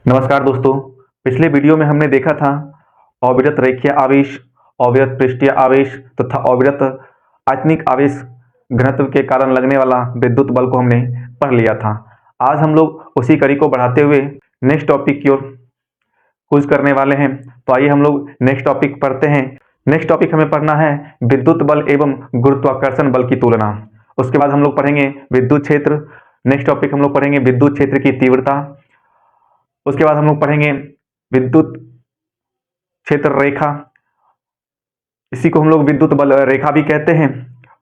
नमस्कार दोस्तों। पिछले वीडियो में हमने देखा था अविरत रेखीय आवेश, अविरत पृष्ठीय आवेश तथा अविरत आयतनिक आवेश घनत्व के कारण लगने वाला विद्युत बल को हमने पढ़ लिया था। आज हम लोग उसी कड़ी को बढ़ाते हुए नेक्स्ट टॉपिक की ओर कूच करने वाले हैं। तो आइए हम लोग नेक्स्ट टॉपिक पढ़ते हैं। नेक्स्ट टॉपिक हमें पढ़ना है विद्युत बल एवं गुरुत्वाकर्षण बल की तुलना। उसके बाद हम लोग पढ़ेंगे विद्युत क्षेत्र। नेक्स्ट टॉपिक हम लोग पढ़ेंगे विद्युत क्षेत्र की तीव्रता। उसके बाद हम लोग पढ़ेंगे विद्युत क्षेत्र रेखा, इसी को हम लोग विद्युत बल रेखा भी कहते हैं।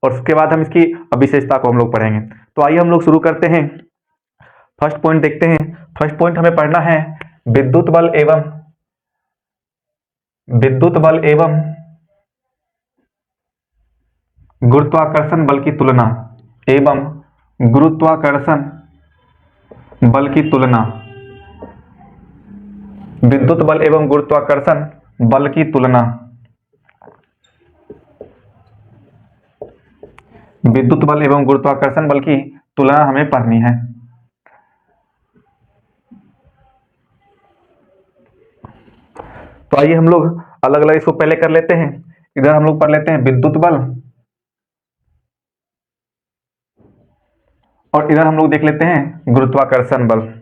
और उसके बाद हम इसकी विशेषता को हम लोग पढ़ेंगे। तो आइए हम लोग शुरू करते हैं। फर्स्ट पॉइंट देखते हैं। फर्स्ट पॉइंट हमें पढ़ना है विद्युत बल एवं गुरुत्वाकर्षण बल की तुलना एवं गुरुत्वाकर्षण बल की तुलना। विद्युत बल एवं गुरुत्वाकर्षण बल की तुलना। विद्युत बल एवं गुरुत्वाकर्षण बल की तुलना हमें पढ़नी है। तो आइए हम लोग अलग अलग इसको पहले कर लेते हैं। इधर हम लोग पढ़ लेते हैं विद्युत बल और इधर हम लोग देख लेते हैं गुरुत्वाकर्षण बल।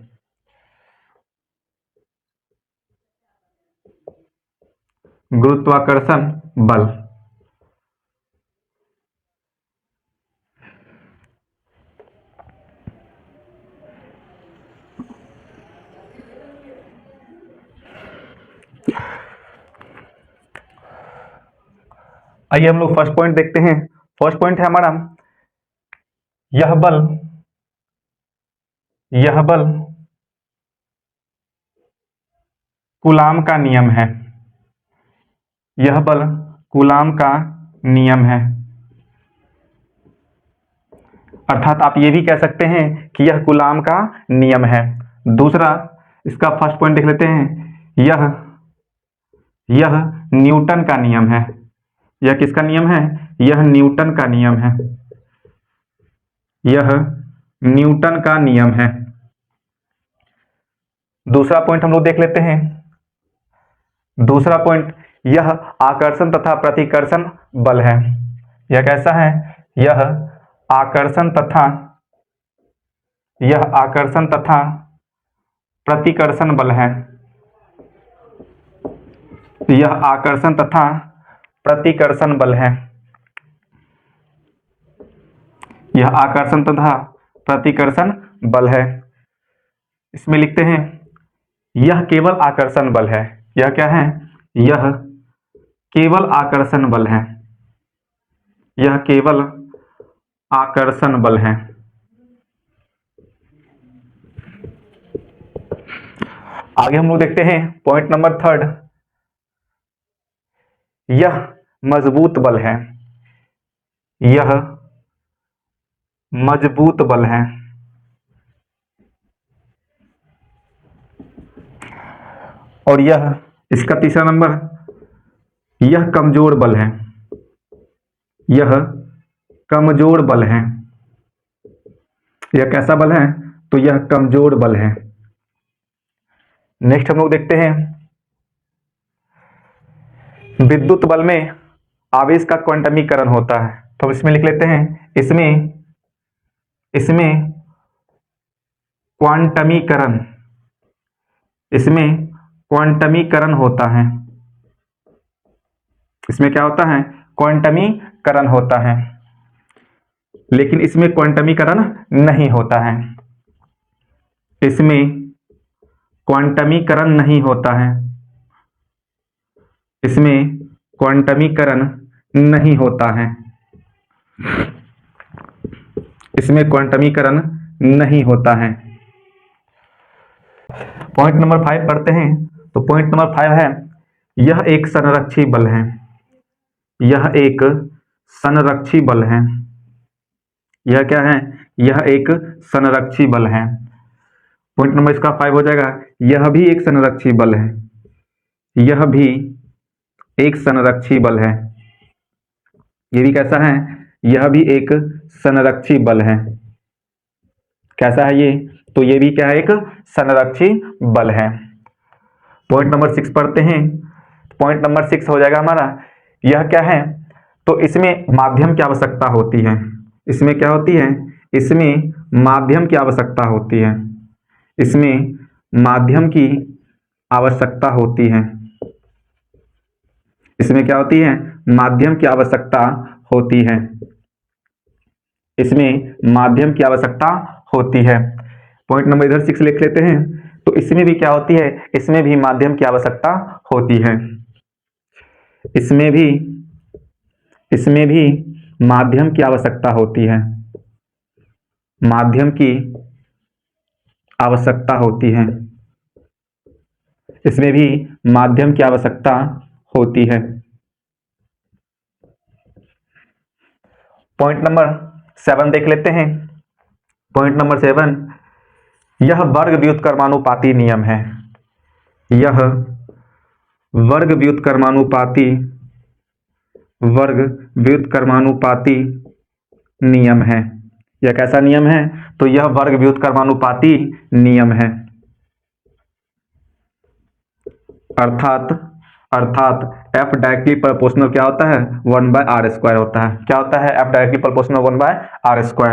गुरुत्वाकर्षण बल आइए हम लोग फर्स्ट पॉइंट देखते हैं। फर्स्ट पॉइंट है हमारा यह बल कूलाम का नियम है। यह बल कूलाम का नियम है। अर्थात आप ये भी कह सकते हैं कि यह कूलाम का नियम है। दूसरा इसका फर्स्ट पॉइंट देख लेते हैं। यह न्यूटन का नियम है। यह किसका नियम है? यह न्यूटन का नियम है। यह न्यूटन का नियम है। दूसरा पॉइंट हम लोग देख लेते हैं। दूसरा पॉइंट यह आकर्षण तथा प्रतिकर्षण बल है। यह कैसा है? यह आकर्षण तथा प्रतिकर्षण बल है। यह आकर्षण तथा प्रतिकर्षण बल है। यह आकर्षण तथा प्रतिकर्षण बल है। इसमें लिखते हैं यह केवल आकर्षण बल है। यह क्या है? यह केवल आकर्षण बल है। यह केवल आकर्षण बल है। आगे हम लोग देखते हैं पॉइंट नंबर थर्ड। यह मजबूत बल है। यह मजबूत बल है। और यह इसका तीसरा नंबर यह कमजोर बल है। यह कमजोर बल है। यह कैसा बल है? तो यह कमजोर बल है। नेक्स्ट हम लोग देखते हैं विद्युत बल में आवेश का क्वांटमीकरण होता है। तो हम इसमें लिख लेते हैं इसमें क्वांटमीकरण होता है। इसमें क्या होता है? क्वांटमीकरण होता है। लेकिन इसमें क्वांटमीकरण नहीं होता है। इसमें क्वांटमीकरण नहीं होता है। इसमें क्वांटमीकरण नहीं होता है। इसमें क्वांटमीकरण नहीं होता है। पॉइंट नंबर 5 पढ़ते हैं। तो पॉइंट नंबर 5 है यह एक संरक्षी बल है। यह एक संरक्षी बल है। यह क्या है? यह एक संरक्षी बल है। पॉइंट नंबर इसका 5 हो जाएगा यह भी एक संरक्षी बल है। यह भी एक संरक्षी बल है। ये भी कैसा है? यह भी एक संरक्षी बल है। कैसा है ये? तो ये भी क्या है? एक संरक्षी बल है। पॉइंट नंबर 6 पढ़ते हैं। पॉइंट नंबर 6 हो जाएगा हमारा, यह क्या है, तो इसमें माध्यम की आवश्यकता होती है। इसमें क्या होती है, इसमें माध्यम की आवश्यकता होती है। इसमें माध्यम की आवश्यकता होती है। इसमें क्या होती है, माध्यम की आवश्यकता होती है। इसमें माध्यम की आवश्यकता होती है। पॉइंट नंबर इधर 6 लिख लेते हैं। तो इसमें भी क्या होती है, इसमें भी माध्यम की आवश्यकता होती है। इसमें भी माध्यम की आवश्यकता होती है। माध्यम की आवश्यकता होती है। इसमें भी माध्यम की आवश्यकता होती है। पॉइंट नंबर 7 देख लेते हैं। पॉइंट नंबर 7, यह वर्ग व्युत्क्रमानुपाती नियम है। यह वर्ग व्युत्क्रमानुपाती नियम है। यह कैसा नियम है, तो यह वर्ग व्युत्क्रमानुपाती नियम है। अर्थात f डायरेक्टली प्रोपोर्शनल क्या होता है, 1/r² होता है। क्या होता है, f डायरेक्टली प्रोपोर्शनल 1/r²।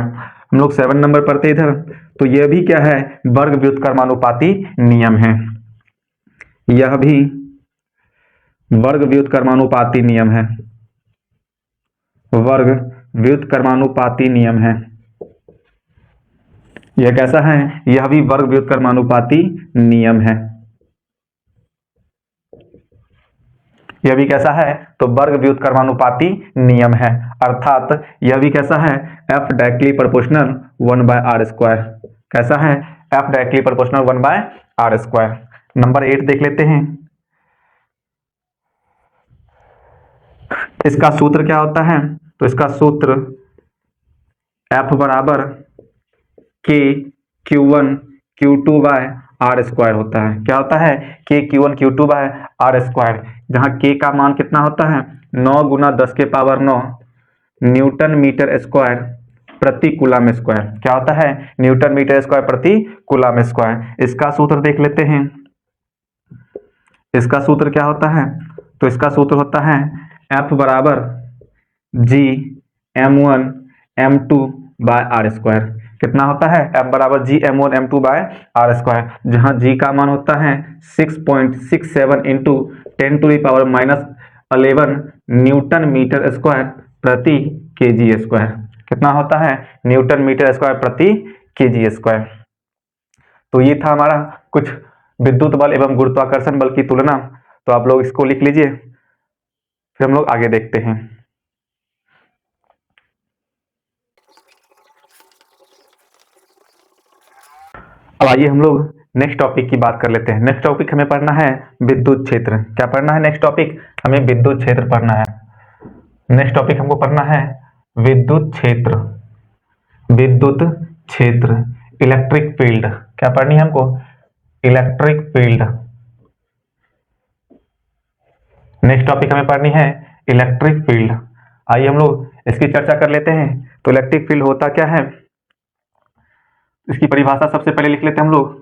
हम लोग 7 नंबर पढ़ते इधर, तो यह भी क्या है, वर्ग व्युत्क्रमानुपाती नियम है। यह भी वर्ग व्युत्क्रमानुपाती नियम है। वर्ग व्युत्क्रमानुपाती नियम है। यह कैसा है, यह भी वर्ग व्युत्क्रमानुपाती नियम है। यह भी कैसा है, तो वर्ग व्युत्क्रमानुपाती नियम है। अर्थात यह भी कैसा है, f डायरेक्टली प्रोपोर्शनल 1/r²। कैसा है, f directly proportional 1/r²। Number 8 देख लेते हैं। इसका सूत्र क्या होता है, तो इसका सूत्र f बराबर k q1 q2/r² होता है। क्या होता है, k q1 q2/r², जहां k का मान कितना होता है, 9 × 10⁹ न्यूटन मीटर स्क्वायर प्रति कूलम स्क्वायर। क्या होता है, न्यूटन मीटर स्क्वायर प्रति कूलम स्क्वायर। इसका सूत्र देख लेते हैं। इसका सूत्र क्या होता है, तो इसका सूत्र होता है f बराबर g m1 m2/r²। कितना होता है, f बराबर g m1 m2/r², जहां g का मान होता है 6.67 × 10⁻11 न्यूटन मीटर स्क्वायर प्रति kg²। कितना होता है, न्यूटन मीटर स्क्वायर प्रति kg²। तो ये था हमारा कुछ विद्युत बल एवं गुरुत्वाकर्षण बल की तुलना। तो आप लोग इसको लिख लीजिए, फिर हम लोग आगे देखते हैं। अब आइए हम लोग नेक्स्ट टॉपिक की बात कर लेते हैं। नेक्स्ट टॉपिक हमें पढ़ना है विद्युत क्षेत्र। क्या पढ़ना है, नेक्स्ट टॉपिक हमें विद्युत क्षेत्र पढ़ना है। नेक्स्ट टॉपिक हमको पढ़ना है विद्युत क्षेत्र। विद्युत क्षेत्र, इलेक्ट्रिक फील्ड। क्या पढ़नी है हमको, इलेक्ट्रिक फील्ड। नेक्स्ट टॉपिक हमें पढ़नी है इलेक्ट्रिक फील्ड। आइए हम लोग इसकी चर्चा कर लेते हैं। तो इलेक्ट्रिक फील्ड होता क्या है, इसकी परिभाषा सबसे पहले लिख लेते हैं हम लोग।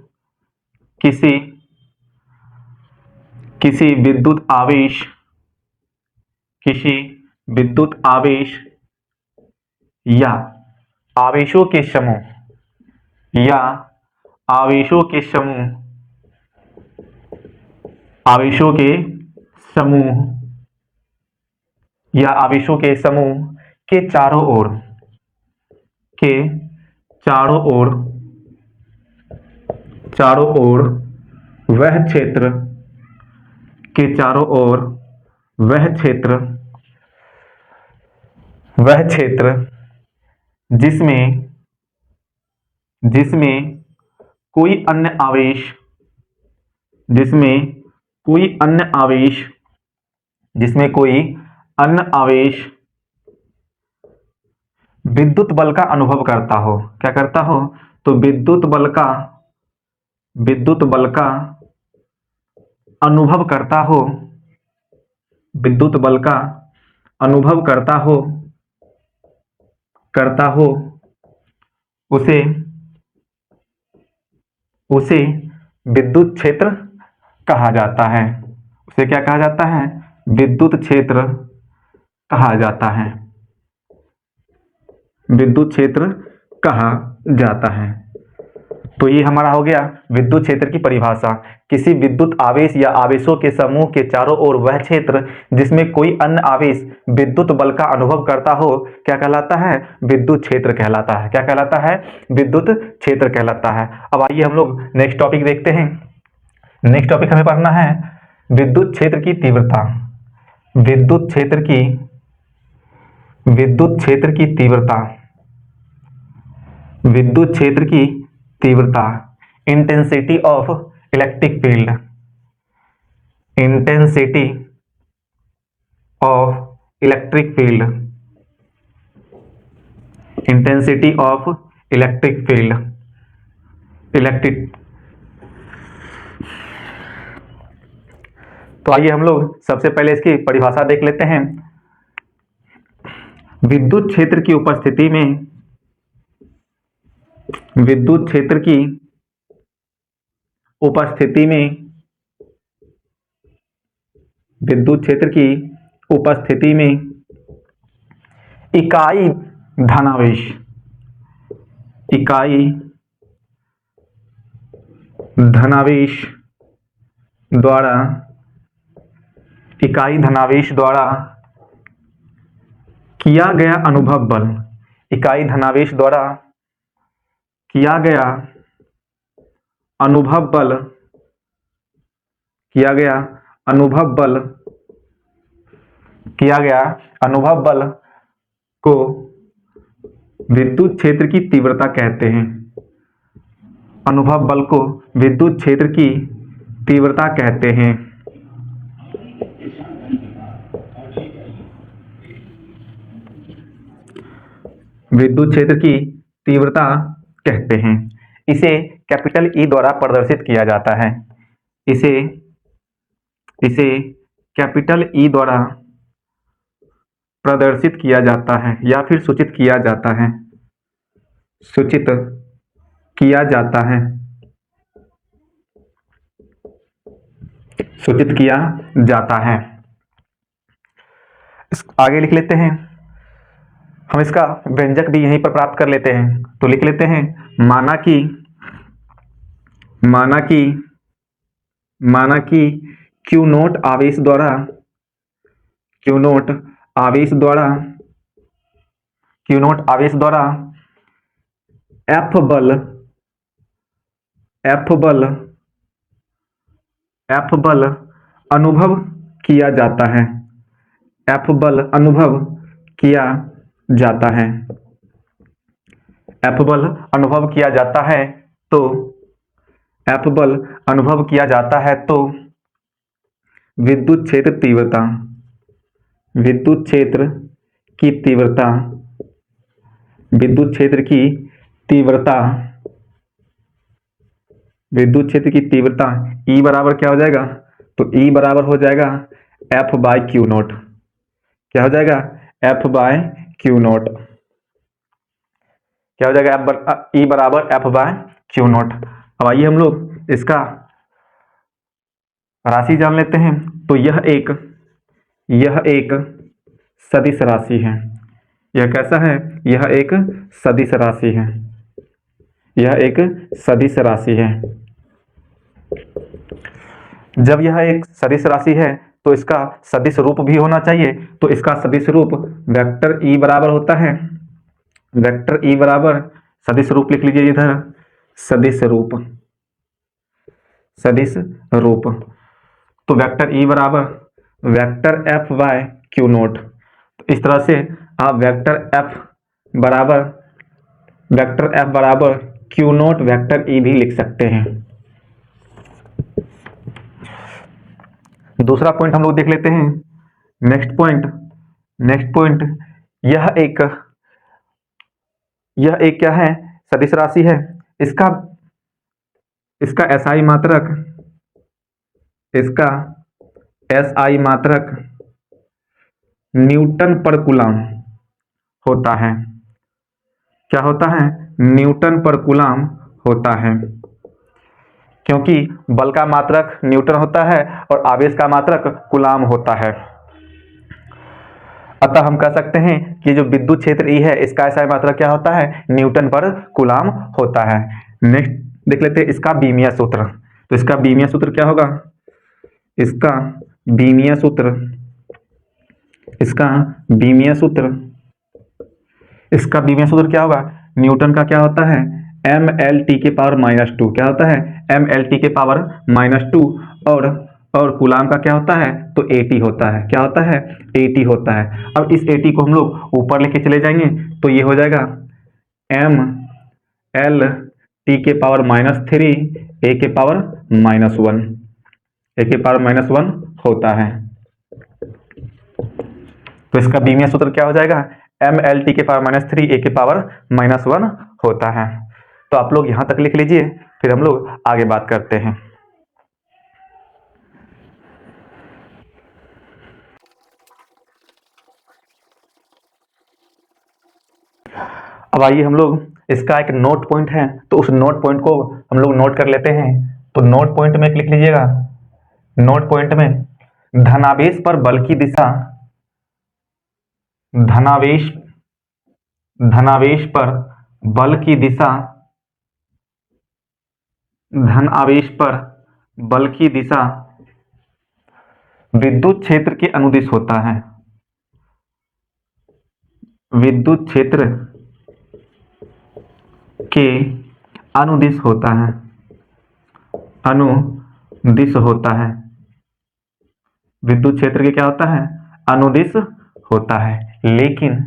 किसी विद्युत आवेश या आवेशों के समूह या आवेशों के समूह के चारों ओर वह क्षेत्र जिसमें कोई अन्य आवेश विद्युत बल का अनुभव करता हो। क्या करता हो, तो विद्युत बल का अनुभव करता हो, विद्युत बल का अनुभव करता हो, उसे विद्युत क्षेत्र कहा जाता है। उसे क्या कहा जाता है? विद्युत क्षेत्र कहा जाता है। विद्युत क्षेत्र कहा जाता है। तो ये हमारा हो गया विद्युत क्षेत्र की परिभाषा। किसी विद्युत आवेश या आवेशों के समूह के चारों ओर वह क्षेत्र जिसमें कोई अन्य आवेश विद्युत बल का अनुभव करता हो क्या कहलाता है? विद्युत क्षेत्र कहलाता है। क्या कहलाता है? विद्युत क्षेत्र कहलाता है। अब आइए हम लोग नेक्स्ट टॉपिक देखते हैं। नेक्स्ट टॉपिक हमें पढ़ना है विद्युत क्षेत्र की तीव्रता। विद्युत क्षेत्र की तीव्रता, विद्युत क्षेत्र की तीव्रता, intensity of electric field, intensity of electric field, intensity of electric field, electric. तो आइए हम लोग सबसे पहले इसकी परिभाषा देख लेते हैं। विद्युत क्षेत्र की उपस्थिति में, विद्युत क्षेत्र की उपस्थिति में, विद्युत क्षेत्र की उपस्थिति में इकाई धनावेश, इकाई धनावेश द्वारा, इकाई धनावेश द्वारा किया गया अनुभव बल, इकाई धनावेश द्वारा किया गया अनुभव बल, किया गया अनुभव बल, किया गया अनुभव बल को विद्युत क्षेत्र की तीव्रता कहते हैं। अनुभव बल को विद्युत क्षेत्र की तीव्रता कहते हैं। विद्युत क्षेत्र की तीव्रता कहते हैं। इसे कैपिटल ई द्वारा प्रदर्शित किया जाता है। इसे कैपिटल ई द्वारा प्रदर्शित किया जाता है या फिर सूचित किया जाता है, सूचित किया जाता है, सूचित किया जाता है। आगे लिख लेते हैं। हम इसका व्यंजक भी यहीं पर प्राप्त कर लेते हैं। तो लिख लेते हैं माना कि क्यू नोट आवेश द्वारा, क्यू नोट आवेश द्वारा, क्यू नोट आवेश द्वारा एफ बल, एफ बल, एफ बल अनुभव किया जाता है, एफ बल अनुभव किया जाता है, एफ बल अनुभव किया जाता है। तो एफ बल अनुभव किया जाता है तो विद्युत क्षेत्र तीव्रता, विद्युत क्षेत्र की तीव्रता, विद्युत क्षेत्र की तीव्रता, विद्युत क्षेत्र की तीव्रता E बराबर क्या हो जाएगा? तो E बराबर हो जाएगा F बाय क्यू नोट। क्या हो जाएगा? F by q naught. क्या हो जाएगा? E बराबर F बाय क्यू नोट। अब आइए हम लोग इसका राशि जान लेते हैं। तो यह एक सदिश राशि है। यह कैसा है? यह एक सदिश राशि है। यह एक सदिश राशि है। जब यह एक सदिश राशि है तो इसका सदिश रूप भी होना चाहिए। तो इसका सदिश रूप वेक्टर E बराबर होता है, वेक्टर E बराबर, सदिश रूप लिख लीजिए इधर, सदिश रूप, सदिश रूप। तो वेक्टर E बराबर vector F by q naught. तो इस तरह से आप वेक्टर F बराबर क्यू नोट वेक्टर E भी लिख सकते हैं। दूसरा पॉइंट हम लोग देख लेते हैं। नेक्स्ट पॉइंट, यह एक क्या है? सदिश राशि है। इसका SI मात्रक, इसका SI मात्रक न्यूटन पर कूलम होता है। क्या होता है? न्यूटन पर कूलम होता है। क्योंकि बल का मात्रक न्यूटन होता है और आवेश का मात्रक कूलाम होता है। अतः हम कह सकते हैं कि जो विद्युत क्षेत्र E है इसका SI मात्रक क्या होता है, न्यूटन पर कूलाम होता है। नेक्स्ट देख लेते हैं इसका बीमीय सूत्र। तो इसका बीमीय सूत्र क्या होगा, इसका बीमीय सूत्र क्या होगा, न्यूटन का क्या होता है, mLT के पावर -2, क्या होता है, mLT के पावर -2, और कूलाम का क्या होता है, तो AT होता है, क्या होता है, AT होता है। अब इस AT को हम लोग ऊपर लेके चले जाएंगे तो ये हो जाएगा mLT के पावर -3 A के पावर -1 होता है। तो इसका बीमीय सूत्र क्या हो जाएगा, mLT के पावर -3 A के पावर -1 होता है। तो आप लोग यहां तक लिख लीजिए, फिर हम लोग आगे बात करते हैं। अब आइए हम लोग, इसका एक नोट पॉइंट है तो उस नोट पॉइंट को हम लोग नोट कर लेते हैं। तो नोट पॉइंट में लिख लीजिएगा, नोट पॉइंट में धनावेश पर बल की दिशा, धनावेश पर बल की दिशा, धनावेश पर बल की दिशा विद्युत क्षेत्र के अनुदिश होता है, विद्युत क्षेत्र के अनुदिश होता है, अनुदिश होता है। विद्युत क्षेत्र के क्या होता है, अनुदिश होता है। लेकिन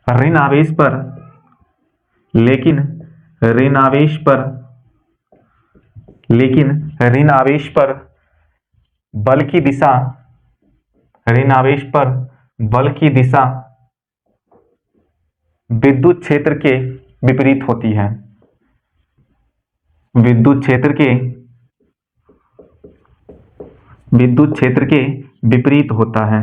ऋण आवेश पर बल की दिशा, विद्युत क्षेत्र के विपरीत होती है, विद्युत क्षेत्र के विपरीत होता है,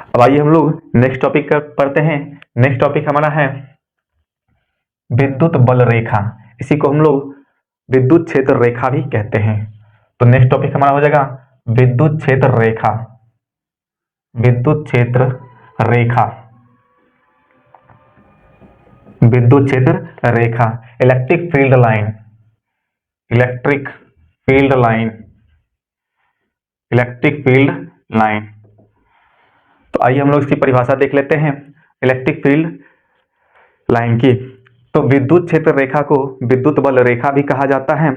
अब आइए हम लोग नेक्स्ट टॉपिक पढ़ते हैं। नेक्स्ट टॉपिक हमारा है विद्युत बल रेखा, इसी को हम लोग विद्युत क्षेत्र रेखा भी कहते हैं। तो नेक्स्ट टॉपिक हमारा हो जाएगा विद्युत क्षेत्र रेखा, विद्युत क्षेत्र रेखा, इलेक्ट्रिक फील्ड लाइन। तो आइए हम लोग इसकी परिभाषा देख लेते हैं इलेक्ट्रिक फील्ड लाइन की। तो विद्युत क्षेत्र रेखा को विद्युत बल रेखा भी कहा जाता है,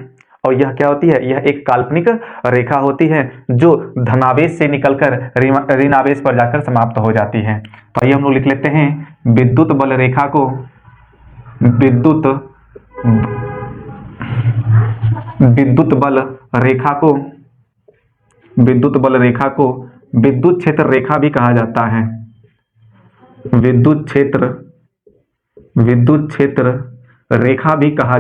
और यह क्या होती है, यह एक काल्पनिक रेखा होती है जो धनावेश से निकलकर ऋणावेश पर जाकर समाप्त हो जाती है। तो आइए हम लोग लिख लेते हैं विद्युत बल रेखा को विद्युत क्षेत्र रेखा भी कहा जाता है, विद्युत क्षेत्र रेखा भी कहा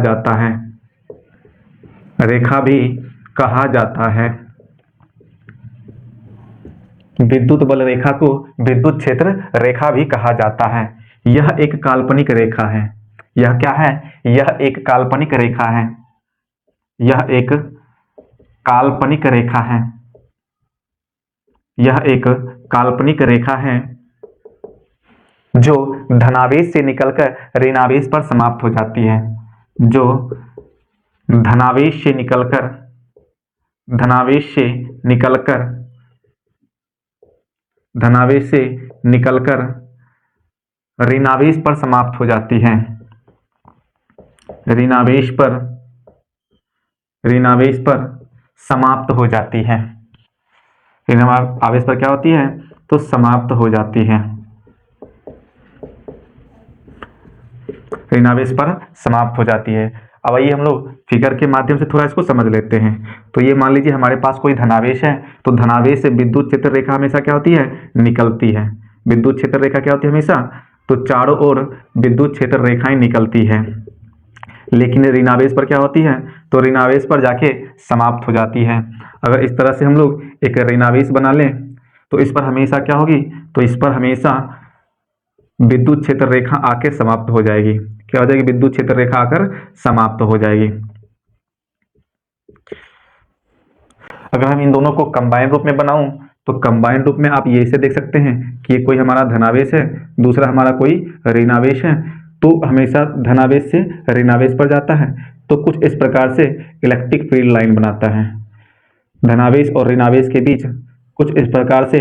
जाता है, विद्युत बल रेखा को विद्युत क्षेत्र रेखा भी कहा जाता है। यह एक काल्पनिक रेखा है, यह क्या है, यह एक काल्पनिक रेखा है, यह एक काल्पनिक रेखा है, यह एक काल्पनिक रेखा है जो धनावेश से निकलकर ऋणावेश पर समाप्त हो जाती है, जो धनावेश से निकलकर ऋणावेश पर समाप्त हो जाती है, ऋणावेश पर समाप्त हो जाती है, ऋणावेश पर क्या होती है, तो समाप्त हो जाती है, ऋणावेश पर समाप्त हो जाती है। अब आइए हम लोग फिगर के माध्यम से थोड़ा इसको समझ लेते हैं। तो ये मान लीजिए हमारे पास कोई धनावेश है, तो धनावेश से विद्युत क्षेत्र रेखा हमेशा क्या होती है, निकलती है। विद्युत क्षेत्र रेखा क्या होती है हमेशा, तो चारों ओर विद्युत क्षेत्र रेखाएं निकलती है। लेकिन ऋणावेश पर क्या होती है, तो ऋणावेश पर जाके समाप्त हो जाती है। अगर इस तरह से हम लोग एक ऋणावेश बना लें तो इस पर हमेशा क्या होगी, तो इस पर हमेशा विद्युत क्षेत्र रेखा आके समाप्त हो जाएगी। क्या हो जाएगी, विद्युत क्षेत्र रेखा आकर समाप्त हो जाएगी। अगर हम इन दोनों को कंबाइन रूप में बनाऊं तो कंबाइन रूप में आप ये से देख सकते हैं कि ये कोई हमारा धनावेश है, दूसरा हमारा कोई ऋणावेश है, तो हमेशा धनावेश से ऋणावेश पर जाता है, तो कुछ इस प्रकार से इलेक्ट्रिक फील्ड लाइन बनाता है। धनावेश और ऋणावेश के बीच कुछ इस प्रकार से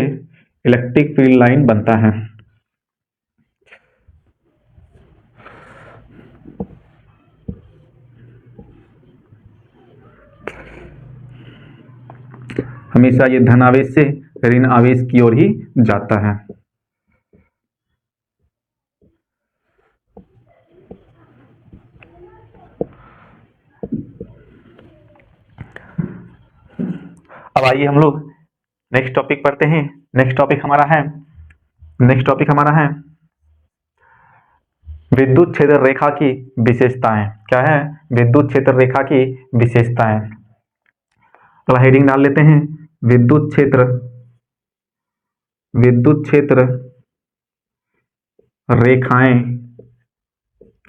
इलेक्ट्रिक फील्ड लाइन बनता है। हमेशा ये धनावेश से ऋण आवेश की ओर ही जाता है। अब आइए हम लोग नेक्स्ट टॉपिक पढ़ते हैं। नेक्स्ट टॉपिक हमारा है विद्युत क्षेत्र रेखा की विशेषताएं। क्या है, विद्युत क्षेत्र रेखा की विशेषताएं। तो हेडिंग डाल लेते हैं, विद्युत क्षेत्र रेखाएं,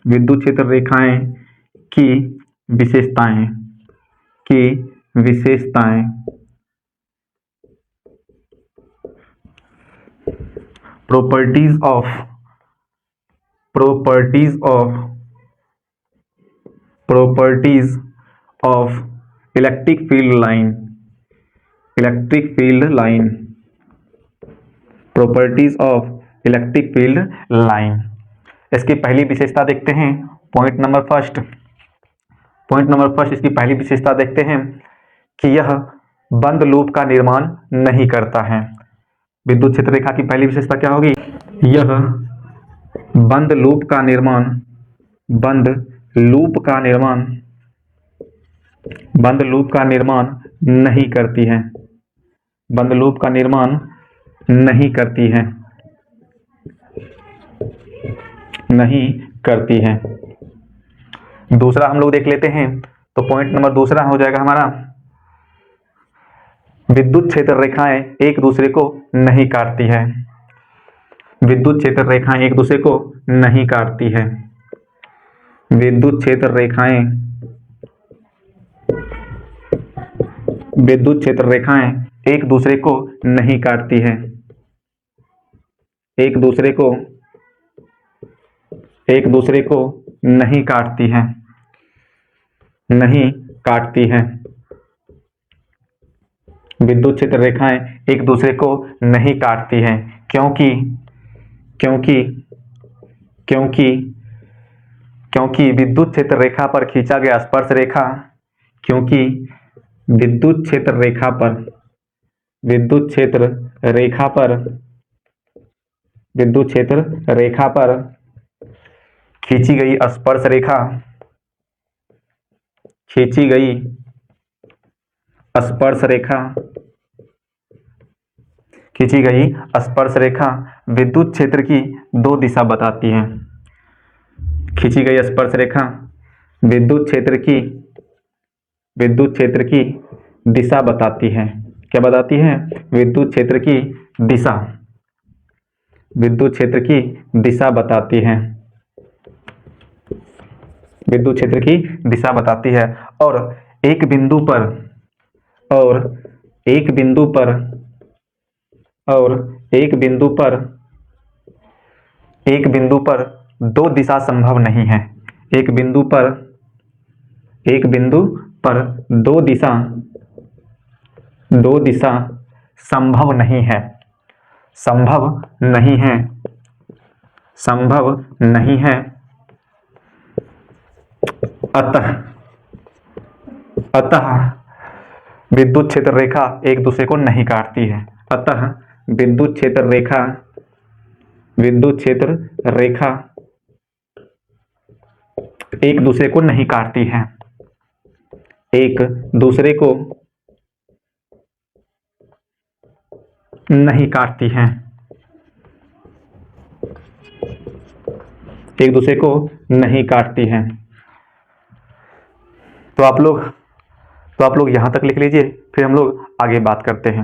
विद्युत क्षेत्र रेखाएं की विशेषताएं। Properties of electric field line. Properties of electric field line. इसकी पहली विशेषता देखते हैं, पॉइंट नंबर फर्स्ट इसकी पहली विशेषता देखते हैं कि यह बंद लूप का निर्माण नहीं करता है। विद्युत क्षेत्र रेखा की पहली विशेषता क्या होगी, यह बंद लूप का निर्माण नहीं करती है। बंद लूप का निर्माण नहीं करती है। दूसरा हम लोग देख लेते हैं, तो पॉइंट नंबर दूसरा हो जाएगा हमारा, विद्युत क्षेत्र रेखाएं एक दूसरे को नहीं काटती है। विद्युत क्षेत्र रेखाएं एक दूसरे को नहीं काटती है। विद्युत क्षेत्र रेखाएं एक दूसरे को नहीं काटती है। एक दूसरे को नहीं काटती है। विद्युत क्षेत्र रेखाएं एक दूसरे को नहीं काटती हैं, क्योंकि विद्युत क्षेत्र रेखा पर खींचा गया स्पर्श रेखा, विद्युत क्षेत्र रेखा पर खींची गई स्पर्श रेखा विद्युत क्षेत्र की दो दिशा बताती है। खींची गई स्पर्श रेखा विद्युत क्षेत्र की दिशा बताती है। क्या बताती है, विद्युत क्षेत्र की दिशा बताती है। विद्युत क्षेत्र की दिशा बताती है। और एक बिंदु पर दो दिशा संभव नहीं है। एक बिंदु पर दो दिशा संभव नहीं है। अतः विद्युत क्षेत्र रेखा एक दूसरे को नहीं काटती है। अतः विद्युत क्षेत्र रेखा एक दूसरे को नहीं काटती है। एक दूसरे को नहीं काटती है। एक दूसरे को नहीं काटती है। तो आप लोग यहाँ तक लिख लीजिए, फिर हम लोग आगे बात करते हैं।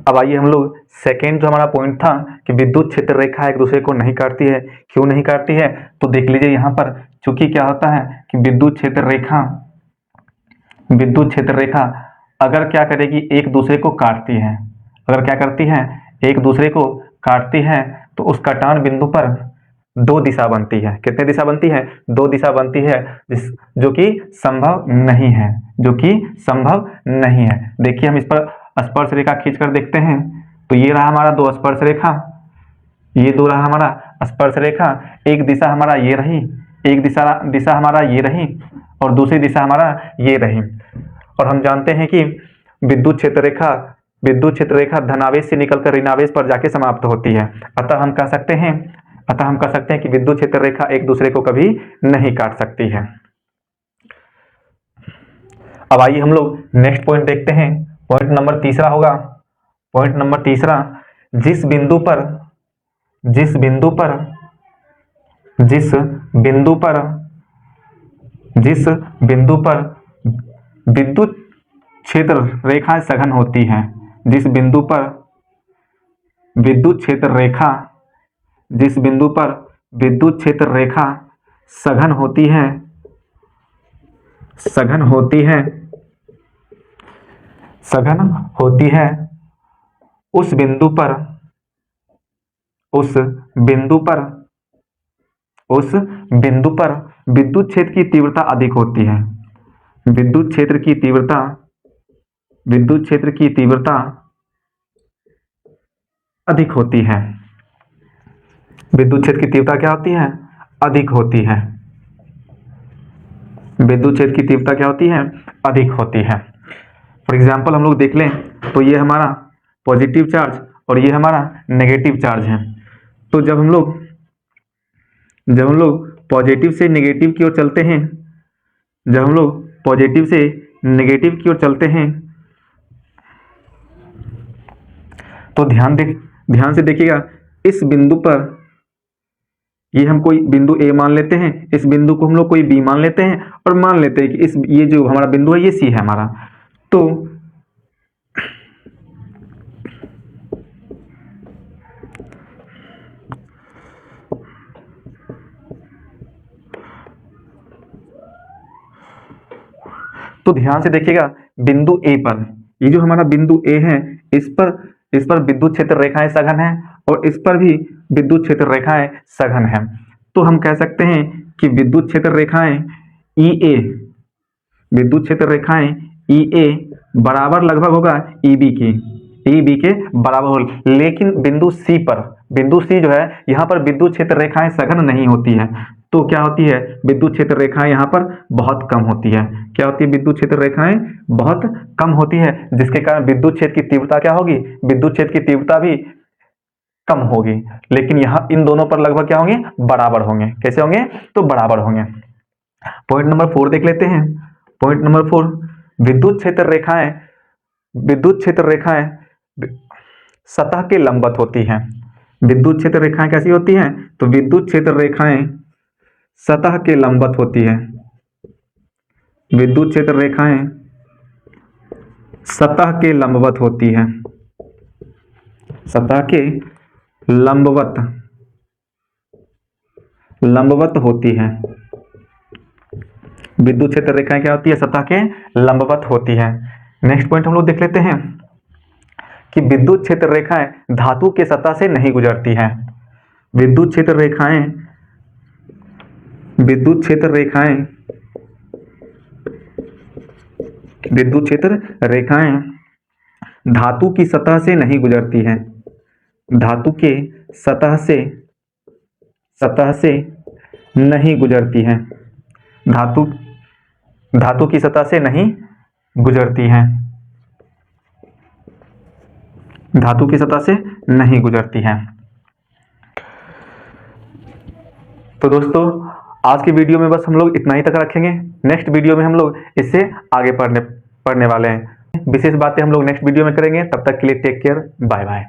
अब आइए हम लोग सेकेंड जो हमारा पॉइंट था कि विद्युत क्षेत्र रेखा एक दूसरे को नहीं काटती है, क्यों नहीं काटती है, तो देख लीजिए यहाँ पर, चूंकि क्या होता है कि विद्युत क्षेत्र रेखा अगर क्या करेगी, एक दूसरे को काटती है, अगर क्या करती है, एक दूसरे को काटती है, तो उस कटान बिंदु पर दो दिशा बनती है। कितने दिशा बनती है? दो दिशा बनती है, जो कि संभव नहीं है, जो कि संभव नहीं है। देखिए हम इस पर स्पर्श रेखा खींचकर देखते हैं, तो ये रहा हमारा दो स्पर्श रेखा, ये दो रहा हमारा स्पर्श रेखा, एक दिशा हमारा ये रही, एक दिशा हमारा ये रही, और दूसरी दिशा हमारा ये रही। और हम जानते हैं कि विद्युत क्षेत्र रेखा धनावेश से निकलकर ऋणावेश पर जाके समाप्त होती है। अतः हम कह सकते हैं कि विद्युत क्षेत्र रेखा एक दूसरे को कभी नहीं काट सकती है। अब आइए हम लोग नेक्स्ट पॉइंट देखते हैं। पॉइंट नंबर तीसरा होगा, पॉइंट नंबर तीसरा, जिस बिंदु पर विद्युत क्षेत्र रेखाएं सघन होती हैं, जिस बिंदु पर विद्युत क्षेत्र रेखा सघन होती है, उस बिंदु पर विद्युत क्षेत्र की तीव्रता अधिक होती है। विद्युत क्षेत्र की तीव्रता अधिक होती है। विद्युत क्षेत्र की तीव्रता क्या होती है? अधिक होती है। विद्युत क्षेत्र की तीव्रता क्या होती है? अधिक होती है। फॉर एग्जाम्पल हम लोग देख लें, तो ये हमारा पॉजिटिव चार्ज और ये हमारा नेगेटिव चार्ज है। तो जब हम लोग पॉजिटिव से नेगेटिव की ओर चलते हैं, तो ध्यान से देखिएगा, इस बिंदु पर ये हम कोई बिंदु ए मान लेते हैं, इस बिंदु को हम लोग कोई बी मान लेते हैं, और मान लेते हैं कि ये जो हमारा बिंदु है ये सी है हमारा। तो ध्यान से देखिएगा, बिंदु ए पर, ये जो हमारा बिंदु ए है, इस पर विद्युत क्षेत्र रेखाएं सघन है, और इस पर भी विद्युत क्षेत्र रेखाएं सघन है। तो हम कह सकते हैं कि विद्युत क्षेत्र रेखाएं EA बराबर लगभग होगा EB के बराबर होगा। लेकिन बिंदु सी जो है, यहाँ पर विद्युत क्षेत्र रेखाएं सघन नहीं होती है, तो क्या होती है, विद्युत क्षेत्र रेखाएं यहाँ पर बहुत कम होती है। क्या होती है? विद्युत क्षेत्र रेखाएं बहुत कम होती है, जिसके कारण विद्युत क्षेत्र की तीव्रता क्या होगी? विद्युत क्षेत्र की तीव्रता भी कम होगी। लेकिन यहाँ इन दोनों पर लगभग क्या होंगे? बराबर होंगे। कैसे होंगे? तो बराबर होंगे। पॉइंट नंबर 4 देख लेते हैं। पॉइंट नंबर 4, विद्युत क्षेत्र रेखाएं सतह के लंबवत होती हैं। विद्युत क्षेत्र रेखाएं कैसी होती हैं? तो विद्युत क्षेत्र रेखाएं सतह के लंबवत होती है। विद्युत क्षेत्र रेखाएं सतह के लंबवत होती है। सतह के लंबवत होती है। विद्युत क्षेत्र रेखाएं क्या होती है? सतह के लंबवत होती है। नेक्स्ट पॉइंट हम लोग देख लेते हैं कि विद्युत क्षेत्र रेखाएं धातु के सतह से नहीं गुजरती हैं। विद्युत क्षेत्र रेखाएं धातु की सतह से नहीं गुजरती हैं। धातु के सतह से नहीं गुजरती हैं। धातु की सतह से नहीं गुजरती हैं। धातु की सतह से नहीं गुजरती हैं। तो दोस्तों, आज की वीडियो में बस हम लोग इतना ही तक रखेंगे। नेक्स्ट वीडियो में हम लोग इससे आगे पढ़ने वाले हैं। विशेष बातें हम लोग नेक्स्ट वीडियो में करेंगे। तब तक के लिए टेक केयर, बाय बाय।